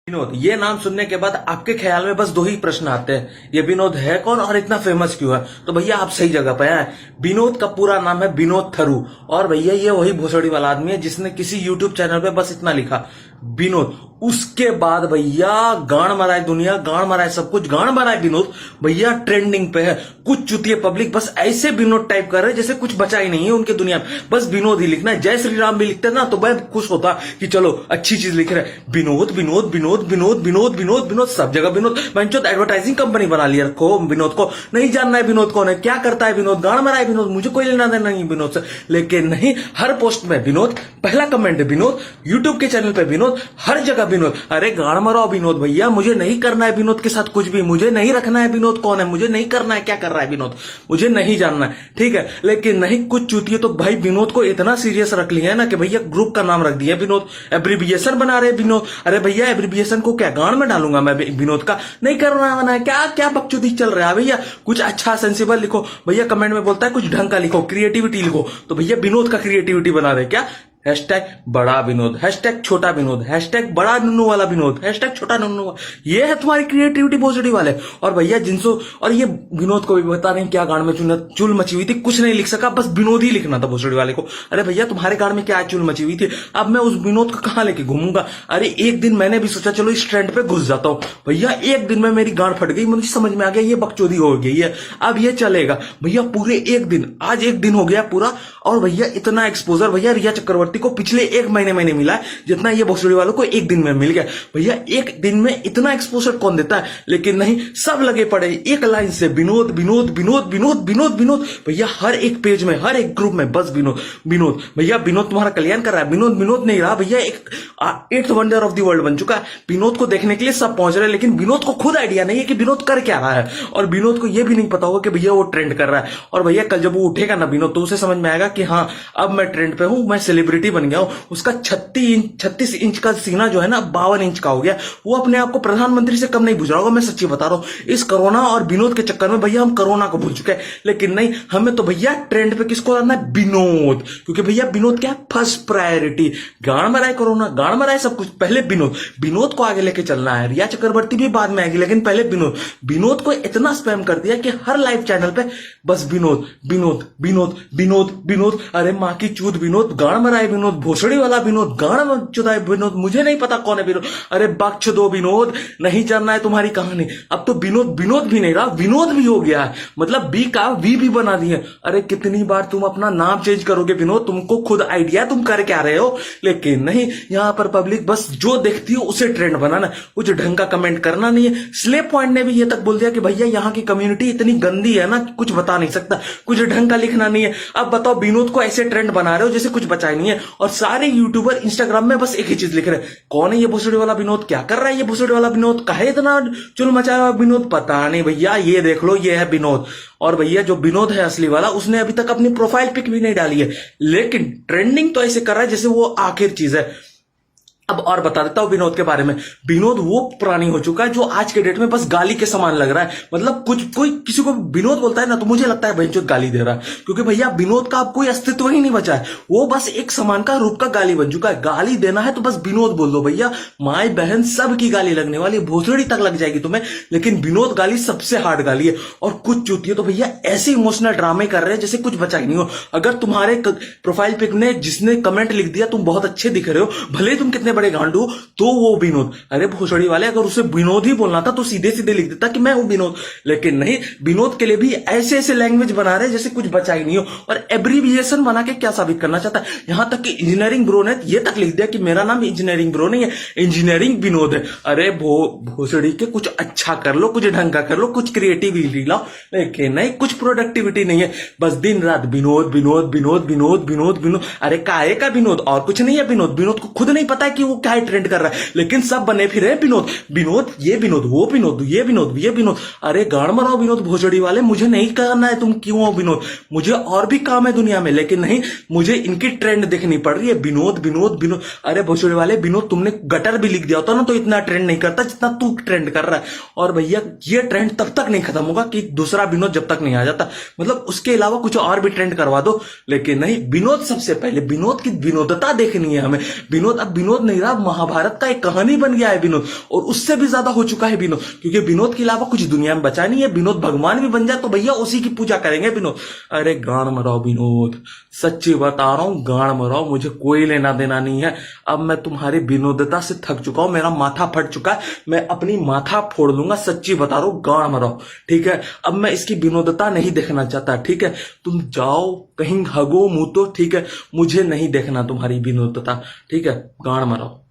विनोद, ये नाम सुनने के बाद आपके ख्याल में बस दो ही प्रश्न आते हैं, ये विनोद है कौन और इतना फेमस क्यों है? तो भैया आप सही जगह पे हैं। विनोद का पूरा नाम है विनोद थरू, और भैया ये वही भोसड़ी वाला आदमी है जिसने किसी यूट्यूब चैनल पे बस इतना लिखा विनोद। उसके बाद भैया गाड़ मराए दुनिया, गाड़ मराए सब कुछ, गाड़ मराए विनोद। भैया ट्रेंडिंग पे है। कुछ चुतिए पब्लिक बस ऐसे विनोद टाइप कर रहे जैसे कुछ बचा ही नहीं है उनके दुनिया में, बस विनोद ही लिखना है। जय श्री राम भी लिखते ना तो मैं खुश होता कि चलो अच्छी चीज लिख रहे हैं। विनोद विनोद विनोद विनोद विनोद विनोद विनोद, सब जगह विनोद। मैंने एडवर्टाइजिंग कंपनी बना लिया रखो विनोद को। नहीं जानना है विनोद कौन है, क्या करता है विनोद, गाड़ मरा है विनोद, मुझे कोई लेना देना नहीं विनोद से। लेकिन नहीं, हर पोस्ट में विनोद, पहला कमेंट विनोद, यूट्यूब के चैनल पे विनोद, हर जगह विनोद। अरे गाड़ मराओ विनोद भैया, मुझे नहीं करना है विनोद के साथ कुछ भी, मुझे नहीं रखना है विनोद कौन है, मुझे नहीं करना है क्या कर रहा है विनोद, मुझे नहीं जानना है, ठीक है। लेकिन नहीं, कुछ चूतिए तो भाई विनोद को इतना सीरियस रख लिया है ना कि भैया ग्रुप का नाम रख दिया विनोद, एब्रीविएशन बना रहे विनोद। अरे भैया एब्रीविएशन को क्या गांड में डालूंगा मैं विनोद का, नहीं करना है, क्या क्या बकचोदी चल रहा है भैया। कुछ अच्छा सेंसिबल लिखो भैया, कमेंट में बोलता है कुछ ढंग का लिखो, क्रिएटिविटी लिखो, तो भैया विनोद का क्रिएटिविटी बना दे क्या। हैशटैग बड़ा विनोद, हैशटैग छोटा विनोद, हैशटैग बड़ा नुन्नू वाला विनोद, हैशटैग छोटा नुन्नू, ये है तुम्हारी क्रिएटिविटी भोसड़ी वाले। और भैया जिनसो, और ये विनोद को भी बता नहीं क्या गाड़ में चुल मची हुई थी, कुछ नहीं लिख सका, बस विनोद ही लिखना था भोसड़ी वाले को। अरे भैया तुम्हारे गाड़ में क्या चुल मची हुई थी, अब मैं उस विनोद को कहां लेके घूमूंगा। अरे एक दिन मैंने भी सोचा चलो इस ट्रेंड पे घुस जाता हूं, भैया एक दिन में मेरी गांड फट गई, मुझे समझ में आ गया ये बकचोदी हो गई है, अब ये चलेगा भैया पूरे एक दिन, आज एक दिन हो गया पूरा। और भैया इतना एक्सपोजर भैया रिया चक्रवर्ती को पिछले एक महीने में नहीं मिला है जितना ये भोसड़ी वालों को एक दिन में मिल गया। भैया एक दिन में इतना एक्सपोजर कौन देता है, लेकिन नहीं, सब लगे पड़े एक लाइन से विनोद विनोद विनोद विनोद विनोद विनोद। भैया हर एक पेज में, हर एक ग्रुप में बस विनोद विनोद। भैया विनोद तुम्हारा कल्याण कर रहा है, विनोद विनोद नहीं रहा भैया, एक 8th wonder of the world बन चुका है। विनोद को देखने के लिए सब पहुंच रहे हैं, लेकिन विनोद को खुद आइडिया नहीं है कि विनोद कर क्या रहा है, और विनोद को यह भी नहीं पता होगा कि भैया वो ट्रेंड कर रहा है। और भैया कल जब वो उठेगा ना विनोद, तो उसे समझ में आएगा कि हाँ अब मैं ट्रेंड पे हूं, मैं सेलिब्रिटी बन गया हूं। उसका 36 इंच का सीना जो है ना 52 इंच का हो गया, वो अपने आप को प्रधानमंत्री से कम नहीं बुझ रहा होगा, मैं सच्ची बता रहा हूं। इस कोरोना और विनोद के चक्कर में भैया हम कोरोना को भूल चुके हैं, लेकिन नहीं, हमें तो भैया ट्रेंड पे किसको लाना है, विनोद, क्योंकि भैया विनोद क्या है, फर्स्ट प्रायोरिटी। गाड़ मराए कोरोना, गाड़ मराए सब कुछ, पहले विनोद, विनोद को आगे लेके चलना है। रिया चक्रवर्ती भी बाद में आएगी, लेकिन पहले विनोद। विनोद को इतना स्पैम कर दिया कि हर लाइव चैनल पे बस विनोद विनोद विनोद विनोद विनोद। अरे माँ की चूत विनोद, गाड़ मराए विनोद, भोसड़ी वाला विनोद, गाड़ चुदाए विनोद, मुझे नहीं पता कौन है विनोद। अरे बख्श दो विनोद, नहीं जानना है तुम्हारी कहानी। अब तो विनोद विनोद भी नहीं रहा, विनोद भी हो गया है, मतलब बी का वी भी बना दिए। अरे कितनी बार तुम अपना नाम चेंज करोगे विनोद, तुमको खुद आइडिया तुम कर क्या रहे हो, लेकिन नहीं, यहां पर पब्लिक बस जो देखती हो उसे ट्रेंड बनाना, कुछ ढंग का कमेंट करना नहीं है। स्लेप पॉइंट ने भी ये तक बोल दिया कि भैया यहाँ की कम्युनिटी इतनी गंदी है ना कि कुछ बता नहीं सकता, कुछ ढंग का लिखना नहीं है। अब बताओ विनोद को ऐसे ट्रेंड बना रहे हो जैसे कुछ बचा ही नहीं है, और सारे यूट्यूबर इंस्टाग्राम में बस एक ही चीज लिख रहे हैं, कौन है ये भोसड़ी वाला विनोद, क्या कर रहा है ये भोसड़ी वाला विनोद, काहे इतना चुल मचाया हुआ विनोद, पता नहीं भैया। ये देख लो, ये है विनोद। और भैया जो विनोद है असली वाला, उसने अभी तक अपनी प्रोफाइल पिक भी नहीं डाली है, लेकिन ट्रेंडिंग तो ऐसे कर रहा है जैसे वो आखिर चीज है। अब और बता देता हूं विनोद के बारे में। विनोद वो प्राणी हो चुका है जो आज के डेट में बस गाली के समान लग रहा है, मतलब कुछ कोई किसी को विनोद बोलता है ना तो मुझे लगता है भैंचोद गाली दे रहा है, क्योंकि भैया विनोद का अब कोई अस्तित्व ही नहीं बचा है, वो बस एक समान का रूप का गाली बन चुका है। गाली देना है तो बस विनोद बोल दो भैया, माई बहन सब की गाली लगने वाली, भोसड़ी तक लग जाएगी तुम्हें, लेकिन विनोद गाली सबसे हार्ड गाली है। और कुछ चूतिए तो भैया ऐसे इमोशनल ड्रामे कर रहे हैं जैसे कुछ बचा ही नहीं हो। अगर तुम्हारे प्रोफाइल पिक ने जिसने कमेंट लिख दिया तुम बहुत अच्छे दिख रहे हो, भले तुम कितने बड़े गांडू, तो वो विनोद। अरे भोसड़ी वाले, अगर उसे विनोद ही बोलना था तो सीधे सीधे लिख देता कि मैं हूं विनोद, लेकिन नहीं, विनोद के लिए भी ऐसे ऐसे लैंग्वेज बना रहे जैसे कुछ बचा ही नहीं हो, और एब्रीविएशन बना के क्या साबित करना चाहता है। यहां तक कि इंजीनियरिंग ब्रो ने ये तक लिख दिया कि मेरा नाम इंजीनियरिंग ब्रो नहीं है, इंजीनियरिंग विनोद है। अरे भोसड़ी के कुछ अच्छा कर लो, कुछ ढंग का कर लो, कुछ क्रिएटिविटी लाओ, लेकिन नहीं, कुछ प्रोडक्टिविटी नहीं है, बस दिन रात विनोद विनोद विनोद विनोद विनोद विनोद। अरे काहे का विनोद, और कुछ नहीं है विनोद। विनोद को खुद नहीं पता है कि वो क्या ट्रेंड कर रहा है, लेकिन सब बने फिरे विनोद विनोद, ये विनोद, वो विनोद, ये विनोद, ये विनोद। अरे गाड़ मराओ विनोद भोसड़ी वाले, मुझे नहीं करना है तुम क्यों हो विनोद, मुझे और भी काम है दुनिया में, लेकिन नहीं, मुझे इनकी ट्रेंड देखनी पड़ रही है, विनोद विनोद विनोद। अरे भोसड़ी वाले विनोद, तुमने गटर भी लिख दिया होता ना तो इतना ट्रेंड नहीं करता जितना तू ट्रेंड कर रहा है। और भैया ये ट्रेंड तब तक नहीं खत्म होगा कि दूसरा विनोद जब तक नहीं आ जाता, मतलब उसके अलावा कुछ और भी ट्रेंड करवा दो, लेकिन नहीं, विनोद सबसे पहले, विनोद की विनोदता देखनी है हमें। विनोद अब विनोद नहीं नहीं रहा, महाभारत का एक कहानी बन गया है विनोद, और उससे भी ज्यादा हो चुका है विनोद, क्योंकि विनोद के अलावा कुछ दुनिया में बचा नहीं है। विनोद भगवान भी बन जाए तो भैया उसी की पूजा करेंगे विनोद। अरे गाड़ मराओ विनोद, सच्ची बता रहा हूं, गाड़ मराओ, मुझे कोई लेना देना नहीं है। अब मैं तुम्हारी विनोदता से थक चुका हूं, मेरा माथा फट चुका है, मैं अपनी माथा फोड़ लूंगा, सच्ची बता रहा हूं, गाड़ मराओ, ठीक है। अब मैं इसकी विनोदता नहीं देखना चाहता, ठीक है। तुम जाओ कहीं हगो मुंह तो, ठीक है, मुझे नहीं देखना तुम्हारी विनोदता, ठीक है, गाड़ मराओ।